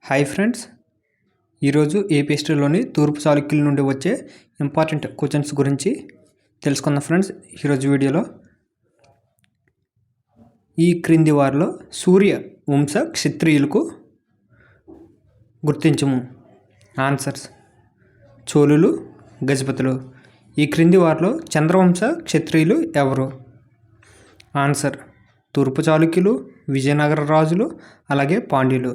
Hi friends, ఈరోజు AP హిస్టరీలోని తూర్పు చాళుక్యుల నుండి వచ్చే ఇంపార్టెంట్ క్వశ్చన్స్ గురించి తెలుసుకుందాం ఫ్రెండ్స్. ఈరోజు వీడియోలో ఈ క్రింది వారిలో సూర్య వంశ క్షత్రియులకు గుర్తించము. ఆన్సర్స్: చోళులు, గజపతులు. ఈ క్రింది వారిలో చంద్రవంశ క్షత్రియులు ఎవరు? ఆన్సర్: తూర్పు చాళుక్యులు, విజయనగర రాజులు, అలాగే పాండ్యులు.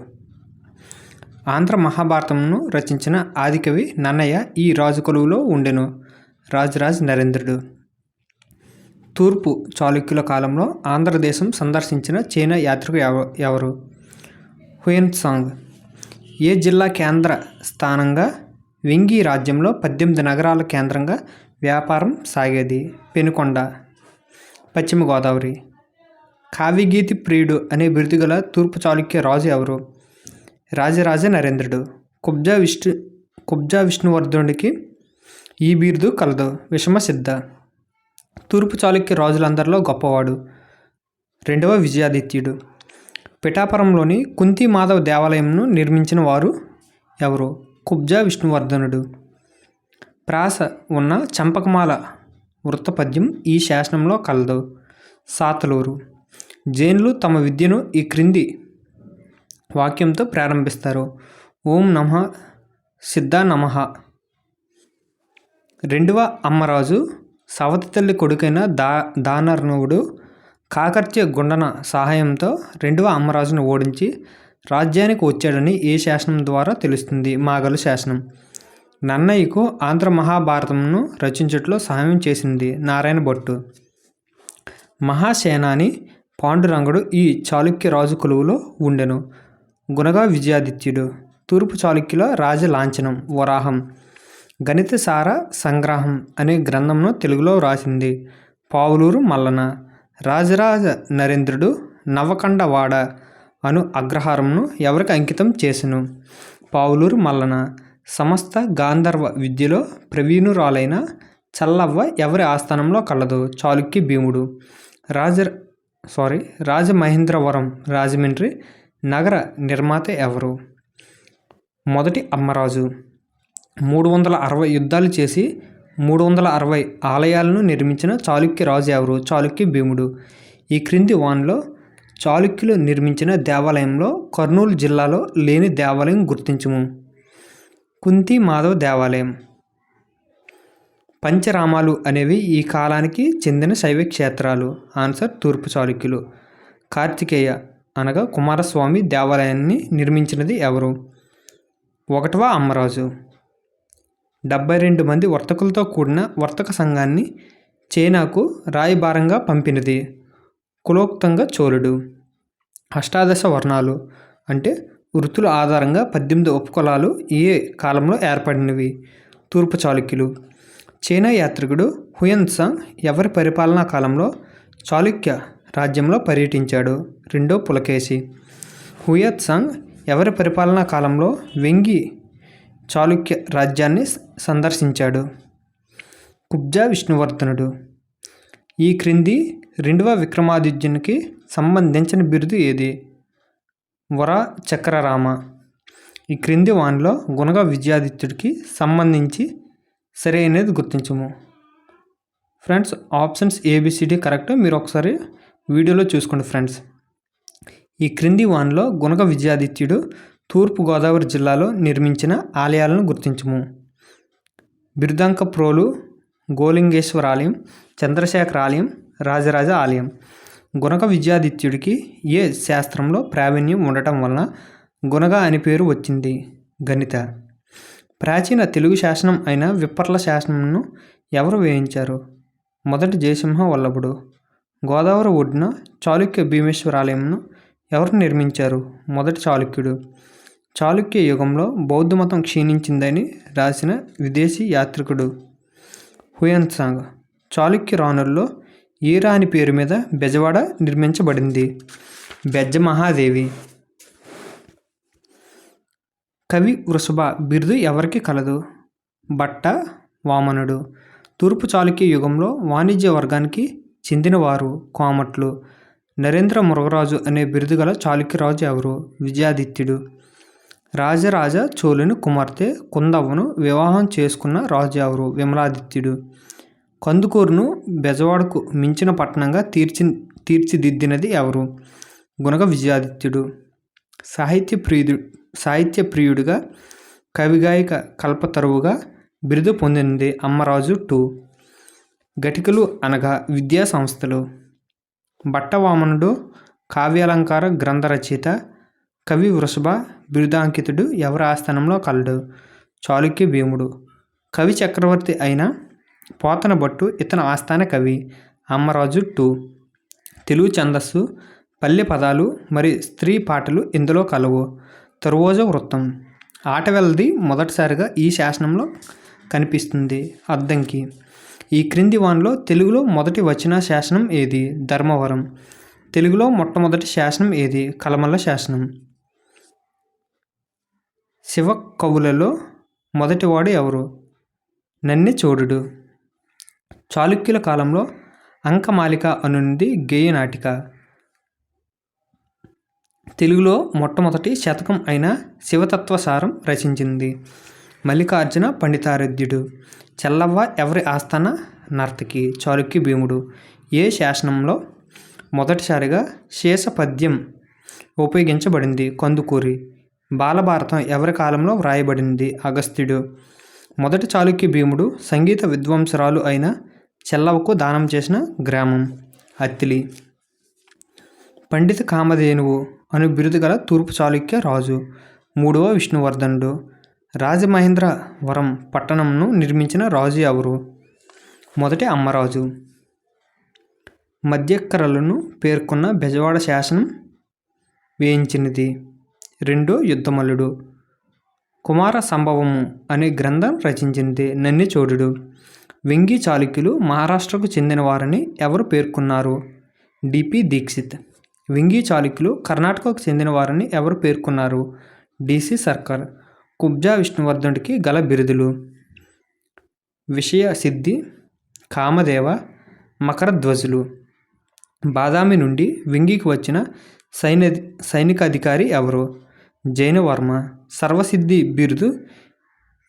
ఆంధ్ర మహాభారతంను రచించిన ఆదికవి నన్నయ్య ఈ రాజు కొలువులో ఉండెను. రాజరాజ నరేంద్రుడు. తూర్పు చాళుక్యుల కాలంలో ఆంధ్రదేశం సందర్శించిన చైనా యాత్రికుడు ఎవరు? హుయన్సాంగ్. ఏ జిల్లా కేంద్ర స్థానంగా వెంగి రాజ్యంలో 18 నగరాల కేంద్రంగా వ్యాపారం సాగేది? పెనుకొండ, పశ్చిమ గోదావరి. కావ్యగీతి ప్రియుడు అనే బిరుదు గల తూర్పు చాళుక్య రాజు ఎవరు? రాజరాజ నరేంద్రుడు. కుబ్జా విష్ణువర్ధనుడికి ఈ బిరుదు కలదు. విషమసిద్ధ. తూర్పు చాళుక్య రాజులందరిలో గొప్పవాడు. 2వ విజయాదిత్యుడు. పిఠాపురంలోని కుంతి మాధవ్ దేవాలయంను నిర్మించిన వారు ఎవరు? కుబ్జా విష్ణువర్ధనుడు. ప్రాస ఉన్న చంపకమాల వృత్తపద్యం ఈ శాసనంలో కలదు. సాతలూరు. జైనులు తమ విద్యను ఈ క్రింది వాక్యంతో ప్రారంభిస్తారు: ఓం నమః సిద్ధ నమః. 2వ అమ్మరాజు సవతి తల్లి కొడుకైన దానర్ణవుడు కాకర్త్య గుండన సహాయంతో 2వ అమ్మరాజును ఓడించి రాజ్యానికి వచ్చాడని ఏ శాసనం ద్వారా తెలుస్తుంది? మాగలు శాసనం. నన్నయ్యకు ఆంధ్ర మహాభారతంను రచించట్లో సహాయం చేసింది నారాయణ భట్టు. మహాసేనాని పాండురంగుడు ఈ చాళుక్య రాజు కొలువులో ఉండెను. గుణగా విజయాదిత్యుడు. తూర్పు చాళుక్యుల రాజలాంఛనం వరాహం. గణితసార సంగ్రహం అనే గ్రంథంను తెలుగులో రాసింది పావులూరు మల్లన. రాజరాజ నరేంద్రుడు నవకండవాడ అను అగ్రహారంను ఎవరికి అంకితం చేసెను? పావులూరు మల్లన. సమస్త గాంధర్వ విద్యలో ప్రవీణురాలైన చల్లవ్వ ఎవరి ఆస్థానంలో కలదు? చాళుక్య భీముడు. రాజమహేంద్రవరం రాజమండ్రి నగర నిర్మాత ఎవరు? మొదటి అమ్మరాజు. 360 యుద్ధాలు చేసి 360 ఆలయాలను నిర్మించిన చాళుక్య రాజు ఎవరు? చాళుక్య భీముడు. ఈ క్రింది వానిలో చాళుక్యులు నిర్మించిన దేవాలయంలో కర్నూలు జిల్లాలో లేని దేవాలయం గుర్తించుము. కుంతి మాధవ్ దేవాలయం. పంచరామాలు అనేవి ఈ కాలానికి చెందిన శైవ క్షేత్రాలు. ఆన్సర్: తూర్పు చాళుక్యులు. కార్తికేయ అనగా కుమారస్వామి దేవాలయాన్ని నిర్మించినది ఎవరు? 1వ అమ్మరాజు. 72 మంది వర్తకులతో కూడిన వర్తక సంఘాన్ని చైనాకు రాయబారంగా పంపినది కులోత్తుంగ చోళుడు. అష్టాదశ వర్ణాలు అంటే వృత్తుల ఆధారంగా 18 ఉపకులాలు ఏ కాలంలో ఏర్పడినవి? తూర్పు చాళుక్యులు. చైనా యాత్రికుడు హుయన్సాంగ్ ఎవరి పరిపాలనా కాలంలో చాళుక్య రాజ్యంలో పర్యటించాడు? 2వ పులకేశి. హుయన్సాంగ్ ఎవరి పరిపాలనా కాలంలో వెంగి చాళుక్య రాజ్యాన్ని సందర్శించాడు? కుబ్జా విష్ణువర్ధనుడు. ఈ క్రింది 2వ విక్రమాదిత్యునికి సంబంధించిన బిరుదు ఏది? వర చక్రరామ. ఈ క్రింది వానిలో గుణగా విజయాదిత్యుడికి సంబంధించి సరైనది గుర్తించము. Friends, options A B C D correct. మీరు ఒకసారి వీడియోలో చూసుకోండి ఫ్రెండ్స్. ఈ క్రింది వానిలో గుణగ విజయాదిత్యుడు తూర్పు గోదావరి జిల్లాలో నిర్మించిన ఆలయాలను గుర్తించము. బిరుదంకప్రోలు గోలింగేశ్వర ఆలయం, చంద్రశేఖర ఆలయం, రాజరాజ ఆలయం. గుణగ విజయాదిత్యుడికి ఏ శాస్త్రంలో ప్రావీణ్యం ఉండటం వలన గుణగ అని పేరు వచ్చింది? గణిత. ప్రాచీన తెలుగు శాసనం అయిన విప్పర్ల శాసనంను ఎవరు వేయించారు? మొదటి జయసింహ వల్లభుడు. గోదావరి ఒడ్డున చాళుక్య భీమేశ్వర ఆలయంను ఎవరు నిర్మించారు? మొదటి చాళుక్యుడు. చాళుక్య యుగంలో బౌద్ధ మతం క్షీణించిందని రాసిన విదేశీ యాత్రికుడు హుయన్సాంగ్. చాళుక్య రాణుల్లో ఏ రాణి పేరు మీద బెజవాడ నిర్మించబడింది? బెజ్జ మహాదేవి. కవి వృషభ బిరుదు ఎవరికి కలదు? భట్ట వామనుడు. తూర్పు చాళుక్య యుగంలో వాణిజ్య వర్గానికి చెందినవారు కోమట్లు. నరేంద్ర మురుగరాజు అనే బిరుదు గల చాళుక్య రాజు ఎవరు? విజయాదిత్యుడు. రాజరాజ చోళుని కుమార్తె కుందవ్వను వివాహం చేసుకున్న రాజు ఎవరు? విమలాదిత్యుడు. కందుకూరును బెజవాడకు మించిన పట్టణంగా తీర్చిదిద్దినది ఎవరు? గుణక విజయాదిత్యుడు. సాహిత్యప్రియుడిగా కవిగాయక కల్పతరువుగా బిరుదు పొందింది అమ్మరాజు 2. ఘటికలు అనగా విద్యా సంస్థలు. భట్టవామనుడు కావ్యాలంకార గ్రంథ రచయిత. కవి వృషభ బిరుదాంకితుడు ఎవరి ఆస్థానంలో కలడు? చాళుక్య భీముడు. కవి చక్రవర్తి అయిన పోతన భట్టు ఇతని ఆస్థాన కవి. అమ్మరాజు 2. తెలుగు ఛందస్సు, పల్లె పదాలు మరియు స్త్రీ పాటలు ఇందులో కలవు. తరువోజ వృత్తం. ఆటవెల్ది మొదటిసారిగా ఈ శాసనంలో కనిపిస్తుంది. అద్దంకి. ఈ క్రింది వానిలో తెలుగులో మొదటి వచ్చిన శాసనం ఏది? ధర్మవరం. తెలుగులో మొట్టమొదటి శాసనం ఏది? కలమల్ల శాసనం. శివ కవులలో మొదటివాడు ఎవరు? నన్నె చోడుడు. చాళుక్యుల కాలంలో అంకమాలిక అనునిది గేయ నాటిక. తెలుగులో మొట్టమొదటి శతకం అయిన శివతత్వసారం రచించింది మల్లికార్జున పండితారాధ్యుడు. చెల్లవ్వ ఎవరి ఆస్థాన నర్తకి? చాళుక్య భీముడు. ఏ శాసనంలో మొదటిసారిగా శేషపద్యం ఉపయోగించబడింది? కందుకూరి. బాలభారతం ఎవరి కాలంలో వ్రాయబడింది? అగస్త్యుడు. మొదటి చాళుక్య భీముడు సంగీత విద్వాంసురాలు అయిన చెల్లవకు దానం చేసిన గ్రామం అత్తిలి. పండిత కామధేనువు అను బిరుదు గల తూర్పు చాళుక్య రాజు 3వ విష్ణువర్ధనుడు. రాజమహేంద్రవరం పట్టణంను నిర్మించిన రాజు ఎవరు? మొదటి అమ్మరాజు. మధ్యక్కరలను పేర్కొన్న బెజవాడ శాసనం వేయించినది? 2 యుద్ధమల్లుడు. కుమార సంభవము అనే గ్రంథం రచించింది నన్నె చోడుడు. వెంగి చాళుక్యులు మహారాష్ట్రకు చెందినవారని ఎవరు పేర్కొన్నారు? డిపి దీక్షిత్. వెంగి చాళుక్యులు కర్ణాటకకు చెందినవారని ఎవరు పేర్కొన్నారు? డిసి సర్కార్. కుబ్జా విష్ణువర్ధనుడికి గల బిరుదులు: విషయ సిద్ధి, కామదేవ, మకరధ్వజులు. బాదామి నుండి వెంగికి వచ్చిన సైనికాధికారి ఎవరు? జైనవర్మ. సర్వసిద్ధి బిరుదు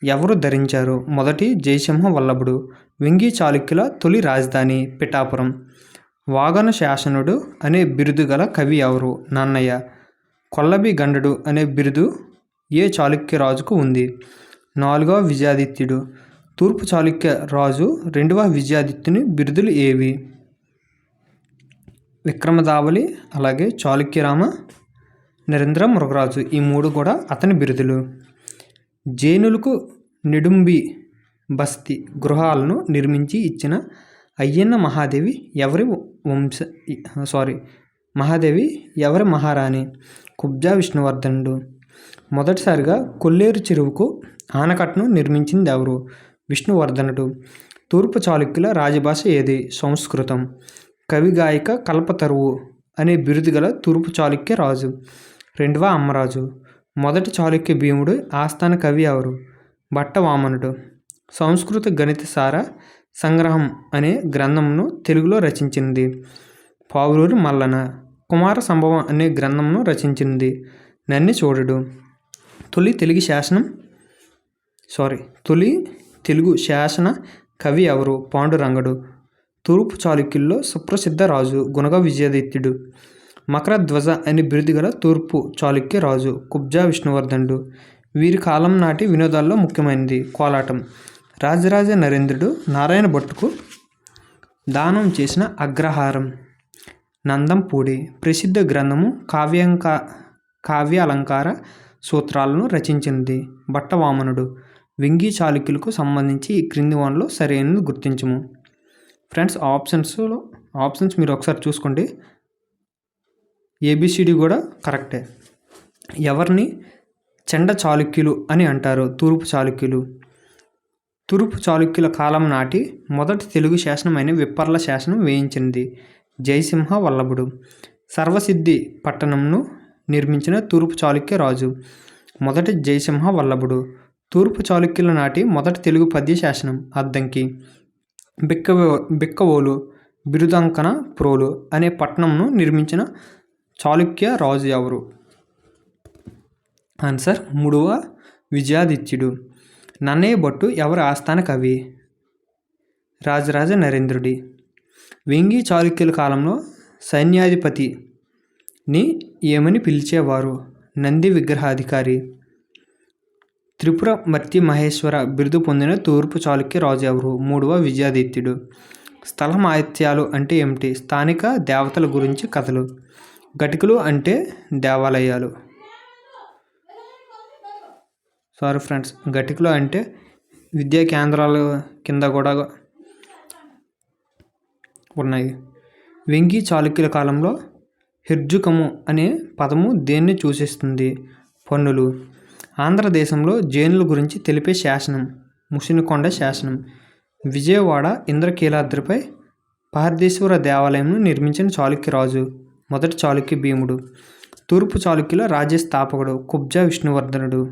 ఎవరు ధరించారు? మొదటి జయసింహ వల్లభుడు. వెంగి చాళుక్యుల తొలి రాజధాని పిఠాపురం. వాగన శాసనుడు అనే బిరుదు గల కవి ఎవరు? నన్నయ్య. కొల్లబి గండడు అనే బిరుదు ఏ చాళుక్య రాజుకు ఉంది? 4వ విజయాదిత్యుడు. తూర్పు చాళుక్య రాజు 2వ విజయాదిత్యుని బిరుదులు ఏవి? విక్రమదావలి, అలాగే చాళుక్యరామ, నరేంద్ర మృగరాజు. ఈ 3 కూడా అతని బిరుదులు. జైనులకు నిడుంబి బస్తి గృహాలను నిర్మించి ఇచ్చిన అయ్యన్న మహాదేవి ఎవరి మహారాణి? కుబ్జా విష్ణువర్ధనుడు. మొదటిసారిగా కొల్లేరు చెరువుకు ఆనకట్టను నిర్మించింది ఎవరు? విష్ణువర్ధనుడు. తూర్పు చాళుక్యుల రాజభాష ఏది? సంస్కృతం. కవిగాయక కల్పతరువు అనే బిరుదు గల తూర్పు చాళుక్య రాజు 2వ అమ్మరాజు. మొదటి చాళుక్య భీముడు ఆస్థాన కవి ఎవరు? భట్టవామనుడు. సంస్కృత గణిత సార సంగ్రహం అనే గ్రంథంను తెలుగులో రచించింది పావులూరి మల్లన. కుమార సంభవం అనే గ్రంథంను రచించింది నన్నె చోడుడు. తొలి తెలుగు శాసన కవి ఎవరు? పాండురంగడు. తూర్పు చాళుక్యుల్లో సుప్రసిద్ధ రాజు గుణక విజయాదిత్యుడు. మకరధ్వజ అనే బిరుదు గల తూర్పు చాళుక్య రాజు కుబ్జా విష్ణువర్ధనుడు. వీరి కాలం నాటి వినోదాల్లో ముఖ్యమైనది కోలాటం. రాజరాజ నరేంద్రుడు నారాయణ భట్టుకు దానం చేసిన అగ్రహారం నందంపూడి. ప్రసిద్ధ గ్రంథము కావ్యాలంకార సూత్రాలను రచించింది భట్టవామనుడు. వెంగి చాళుక్యులకు సంబంధించి ఈ క్రింది వానిలో సరైనది గుర్తించము. ఫ్రెండ్స్, ఆప్షన్స్ మీరు ఒకసారి చూసుకోండి. ఏబిసిడి కూడా కరెక్టే. ఎవరిని చండ చాళుక్యులు అని అంటారు? తూర్పు చాళుక్యులు. తూర్పు చాళుక్యుల కాలం నాటి మొదటి తెలుగు శాసనమైన విప్పర్ల శాసనం వేయించింది జయసింహ వల్లభుడు. సర్వసిద్ధి పట్టణంను నిర్మించిన తూర్పు చాళుక్య రాజు మొదటి జయసింహ వల్లభుడు. తూర్పు చాళుక్యుల నాటి మొదటి తెలుగు పద్య శాసనం అద్దంకి. బిక్కవోలు బిరుదంకన ప్రోలు అనే పట్టణంను నిర్మించిన చాళుక్య రాజు ఎవరు? ఆన్సర్ మూడవ విజయాదిత్యుడు. నన్నయ్య భట్టు ఎవరి ఆస్థాన కవి? రాజరాజ నరేంద్రుడి. వేంగి చాళుక్యుల కాలంలో సైన్యాధిపతిని ఏమని పిలిచేవారు? నంది విగ్రహాధికారి. త్రిపుర మర్తి మహేశ్వర బిరుదు పొందిన తూర్పు చాళుక్య రాజు ఎవరు? మూడవ విజయాదిత్యుడు. స్థల మాహిత్యాలు అంటే ఏమిటి? స్థానిక దేవతల గురించి కథలు. ఘటికలు అంటే దేవాలయాలు. సారీ ఫ్రెండ్స్, ఘటికలు అంటే విద్యా కేంద్రాల కింద కూడా ఉన్నాయి. వెంగి చాళుక్యుల కాలంలో హిర్జుకము అనే పదము దేన్ని సూచిస్తుంది? పన్నులు. ఆంధ్రదేశంలో జైనుల గురించి తెలిపే శాసనం ముసినికొండ శాసనం. విజయవాడ ఇంద్రకీలాద్రిపై పారదేశ్వర దేవాలయంను నిర్మించిన చాళుక్య రాజు? మొదటి చాళుక్య భీముడు. తూర్పు చాళుక్యుల రాజ్య స్థాపకుడు కుబ్జా విష్ణువర్ధనుడు.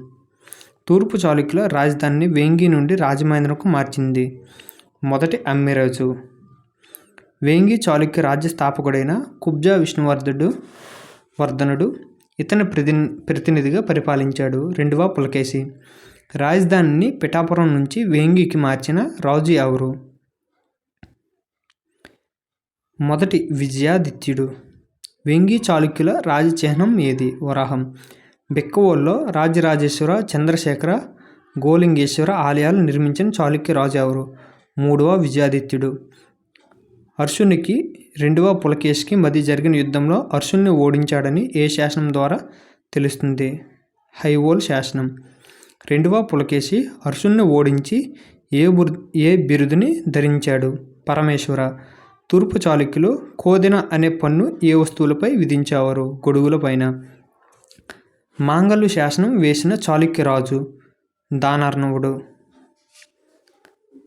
తూర్పు చాళుక్యుల రాజధానిని వేంగి నుండి రాజమహేంద్రకు మార్చింది? మొదటి అమ్మిరాజు. వేంగి చాళుక్య రాజ్య స్థాపకుడైన కుబ్జా విష్ణువర్ధనుడు ఇతని ప్రతినిధిగా పరిపాలించాడు. రెండవ పులకేశి. రాజధానిని పిఠాపురం నుంచి వేంగికి మార్చిన రాజు ఎవరు? మొదటి విజయాదిత్యుడు. వేంగి చాళుక్యుల రాజచిహ్నం ఏది? వరాహం. బిక్కవోలులో రాజరాజేశ్వర, చంద్రశేఖర, గోలింగేశ్వర ఆలయాలు నిర్మించిన చాళుక్య రాజు ఎవరు? మూడవ విజయాదిత్యుడు. అర్షునికి రెండవ పులకేశికి మధ్య జరిగిన యుద్ధంలో అర్షున్ని ఓడించాడని ఏ శాసనం ద్వారా తెలుస్తుంది? హైవోల్ శాసనం. రెండవ పులకేశి అర్షున్ని ఓడించి ఏ బిరుదుని ధరించాడు? పరమేశ్వర. తూర్పు చాళుక్యులు కోదెన అనే పన్ను ఏ వస్తువులపై విధించేవారు? గొడుగులపైన. మాంగల్య శాసనం వేసిన చాళుక్య రాజు? దానర్ణవుడు.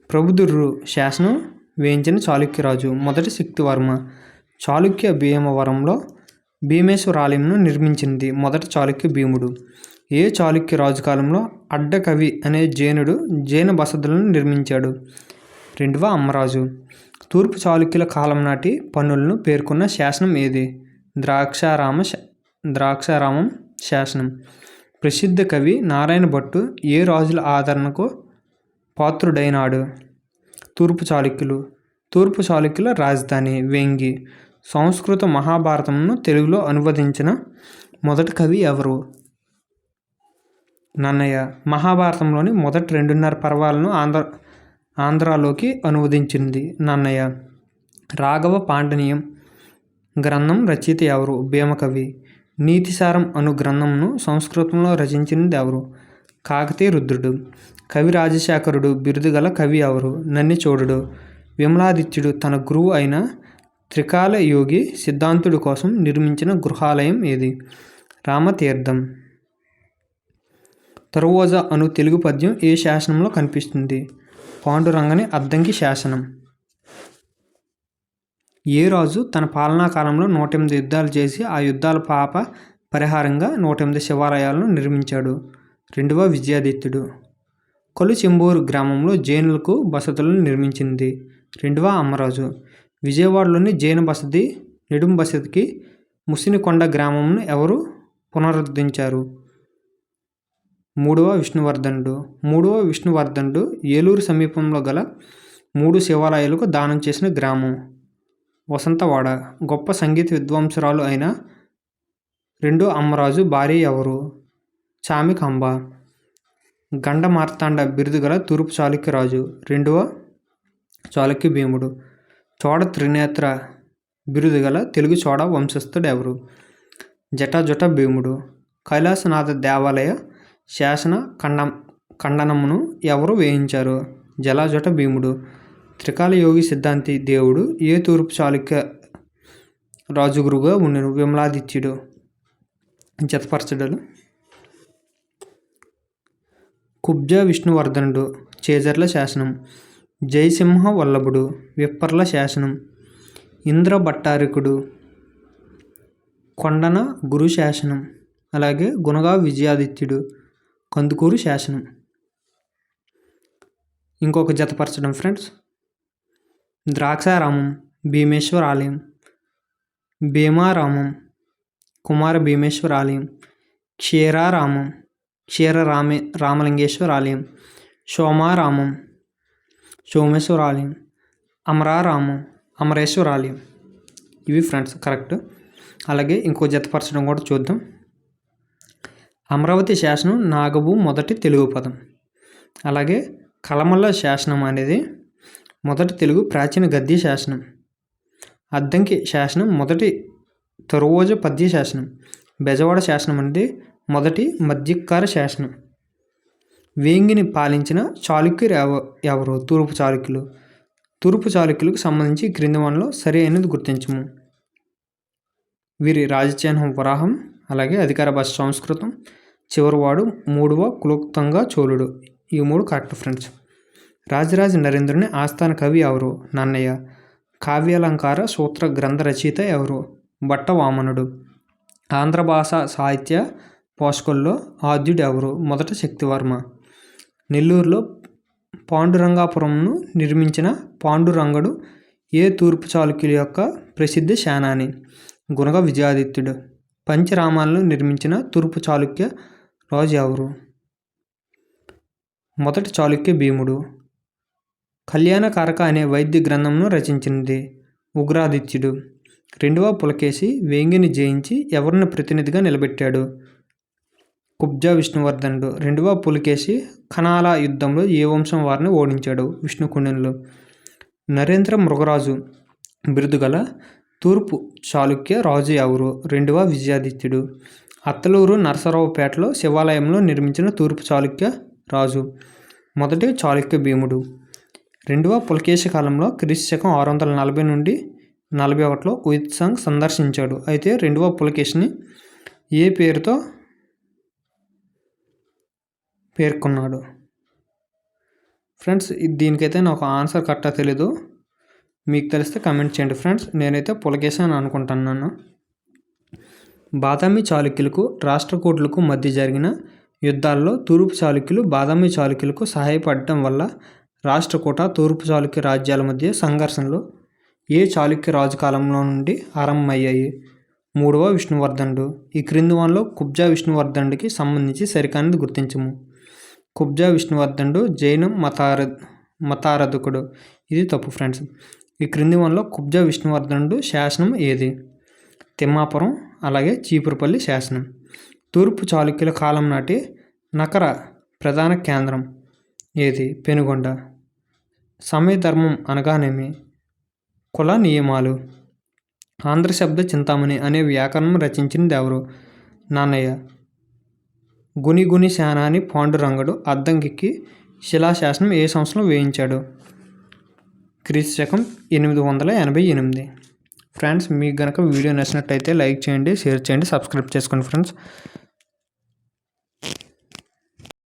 ప్రభుదుర్రు శాసనం వేయించిన చాళుక్యరాజు? మొదటి శక్తివర్మ. చాళుక్య భీమవరంలో భీమేశ్వరాలయంను నిర్మించింది? మొదటి చాళుక్య భీముడు. ఏ చాళుక్య రాజు కాలంలో అడ్డకవి అనే జైనుడు జైన బసదులను నిర్మించాడు? రెండవ అమ్మరాజు. తూర్పు చాళుక్యుల కాలం నాటి పన్నులను పేర్కొన్న శాసనం ఏది? ద్రాక్షారామం శాసనం. ప్రసిద్ధ కవి నారాయణ భట్టు ఏ రాజుల ఆదరణకు పాత్రుడైనాడు? తూర్పు చాళుక్యులు. తూర్పు చాళుక్యుల రాజధాని వేంగి. సంస్కృత మహాభారతంను తెలుగులో అనువదించిన మొదటి కవి ఎవరు? నన్నయ్య. మహాభారతంలోని మొదటి 2.5 పర్వాలను ఆంధ్రాలోకి అనువదించింది నన్నయ్య. రాఘవ పాండనీయం గ్రంథం రచయిత ఎవరు? భీమకవి. నీతిసారం అను గ్రంథంను సంస్కృతంలో రచించినది ఎవరు? కాకతీయ రుద్రుడు. కవి రాజశేఖరుడు బిరుదు గల కవి ఎవరు? నన్నిచోడుడు. విమలాదిత్యుడు తన గురువు అయిన త్రికాల యోగి సిద్ధాంతుడి కోసం నిర్మించిన గృహాలయం ఏది? రామతీర్థం. తరువోజ అను తెలుగు పద్యం ఏ శాసనంలో కనిపిస్తుంది? పాండురంగని అద్దంకి శాసనం. ఏ రాజు తన పాలనా కాలంలో 108 యుద్ధాలు చేసి ఆ యుద్ధాల పాప పరిహారంగా 108 శివాలయాలను నిర్మించాడు? రెండవ విజయాదిత్యుడు. కొలుచెంబూరు గ్రామంలో జైనులకు బసతులను నిర్మించింది? రెండవ అమ్మరాజు. విజయవాడలోని జైన బసది నెడుం బసదికి ముసినికొండ గ్రామంను ఎవరు పునరుద్ధరించారు? మూడవ విష్ణువర్ధనుడు. మూడవ విష్ణువర్ధనుడు ఏలూరు సమీపంలో గల 3 శివాలయాలకు దానం చేసిన గ్రామం? వసంతవాడ. గొప్ప సంగీత విద్వాంసురాలు అయిన రెండో అమ్మరాజు భార్య ఎవరు? చామికాంబ. గండ మార్తాండ బిరుదు గల తూర్పు చాళుక్య రాజు? రెండవ చాళుక్య భీముడు. చోడ త్రినేత్ర బిరుదు గల తెలుగు చోడ వంశస్థుడు ఎవరు? జటాజుట భీముడు. కైలాసనాథ దేవాలయ శాసన ఖండనమును ఎవరు వేయించారు? జలాజుట భీముడు. త్రికాల యోగి సిద్ధాంతి దేవుడు ఏ తూర్పు చాళుక్య రాజుగురుగా ఉండెను? విమలాదిత్యుడు. జతపరచడలు. కుబ్జా విష్ణువర్ధనుడు చేజర్ల శాసనం. జయసింహ వల్లభుడు విప్పర్ల శాసనం. ఇంద్రభట్టారికుడు కొండన గురు శాసనం. అలాగే గుణగా విజయాదిత్యుడు కందుకూరు శాసనం. ఇంకొక జతపరచడం ఫ్రెండ్స్. ద్రాక్షారామం భీమేశ్వర ఆలయం. భీమారామం కుమార భీమేశ్వర ఆలయం. క్షీరారామం క్షీర రామలింగేశ్వర ఆలయం, సోమారామం సోమేశ్వర ఆలయం, అమరారామం అమరేశ్వర ఆలయం. ఇవి ఫ్రెండ్స్ కరెక్ట్. అలాగే ఇంకో జతపరచడం కూడా చూద్దాం. అమరావతి శాసనం నాగబు మొదటి తెలుగు పదం. అలాగే కలమల్ల శాసనం అనేది మొదటి తెలుగు ప్రాచీన గద్య శాసనం. అద్దంకి శాసనం మొదటి తొరవోజ పద్య శాసనం. బెజవాడ శాసనం అనేది మొదటి మధ్యకార శాసనం. వేంగిని పాలించిన చాళుక్యులు ఎవరు? తూర్పు చాళుక్యులు. తూర్పు చాళుక్యులకు సంబంధించి క్రింది వానిలో సరి అయినది గుర్తించము. వీరి రాజచిహ్నం వరాహం, అలాగే అధికార భాష సంస్కృతం, చివరివాడు మూడవ కులోత్తుంగ చోళుడు. ఈ మూడు కరెక్ట్ ఫ్రెండ్స్. రాజరాజ నరేంద్రుని ఆస్థాన కవి ఎవరు? నన్నయ్య. కావ్యాలంకార సూత్ర గ్రంథ రచయిత ఎవరు? భట్ట వామనుడు. ఆంధ్ర భాష సాహిత్య పోషకుల్లో ఆద్యుడు ఎవరు? మొదట శక్తివర్మ. నెల్లూరులో పాండురంగాపురంను నిర్మించిన పాండురంగడు ఏ తూర్పు చాళుక్యుల యొక్క ప్రసిద్ధ సేనాని? గుణగ విజయాదిత్యుడు. పంచరామాలను నిర్మించిన తూర్పు చాళుక్య రాజు ఎవరు? మొదటి చాళుక్య భీముడు. కళ్యాణకారక అనే వైద్య గ్రంథంను రచించినది ఉగ్రాదిత్యుడు. రెండవ పులకేశి వేంగిని జయించి ఎవరిని ప్రతినిధిగా నిలబెట్టాడు? కుబ్జా విష్ణువర్ధనుడు. రెండవ పులకేశి కనాల యుద్ధంలో ఏ వంశం వారిని ఓడించాడు? విష్ణుకుండినులు. నరేంద్ర మృగరాజు బిరుదుగల తూర్పు చాళుక్య రాజు ఎవరు? రెండవ విజయాదిత్యుడు. అత్తలూరు నరసరావుపేటలో శివాలయంలో నిర్మించిన తూర్పు చాళుక్య రాజు? మొదటి చాళుక్య భీముడు. రెండవ పులకేశి కాలంలో క్రీస్తు 640 నుండి 41లో ఉయిత్సంగ్ సందర్శించాడు. అయితే రెండవ పులకేశిని ఏ పేరుతో పేర్కొన్నాడు? ఫ్రెండ్స్ దీనికైతే నాకు ఆన్సర్ కరెక్టా తెలీదు, మీకు తెలిస్తే కమెంట్ చేయండి ఫ్రెండ్స్. నేనైతే పులకేశి అని అనుకుంటున్నాను. బాదామి చాళుక్యులకు రాష్ట్రకూటులకు మధ్య జరిగిన యుద్ధాల్లో తూర్పు చాళుక్యులు బాదామి చాళుక్యులకు సహాయపడటం వల్ల రాష్ట్రకూట తూర్పు చాళుక్య రాజ్యాల మధ్య సంఘర్షణలు ఏ చాళుక్య రాజు కాలంలో నుండి ఆరంభమయ్యాయి? మూడవ విష్ణువర్ధనుడు. ఈ క్రింది వానిలో కుబ్జా విష్ణువర్ధనుడికి సంబంధించి సరికానిది గుర్తించము. కుబ్జా విష్ణువర్ధనుడు జైన మతారధకుడు. ఇది తప్పు ఫ్రెండ్స్. ఈ క్రింది వానిలో కుబ్జా విష్ణువర్ధనుడు శాసనం ఏది? తిమ్మాపురం, అలాగే చీపురుపల్లి శాసనం. తూర్పు చాళుక్యుల కాలం నాటి నకర ప్రధాన కేంద్రం ఏది? పెనుగొండ. సమయధర్మం అనగానేమి? కుల నియమాలు. ఆంధ్ర శబ్ద చింతామణి అనే వ్యాకరణం రచించినది ఎవరు? నన్నయ్య. గుని సేనాని పాండురంగడు అద్దంకికి శిలాశాసనం ఏ సంవత్సరంలో వేయించాడు? క్రీస్తు 888. ఫ్రెండ్స్ మీకు కనుక వీడియో నచ్చినట్టయితే లైక్ చేయండి, షేర్ చేయండి, సబ్స్క్రైబ్ చేసుకోండి ఫ్రెండ్స్.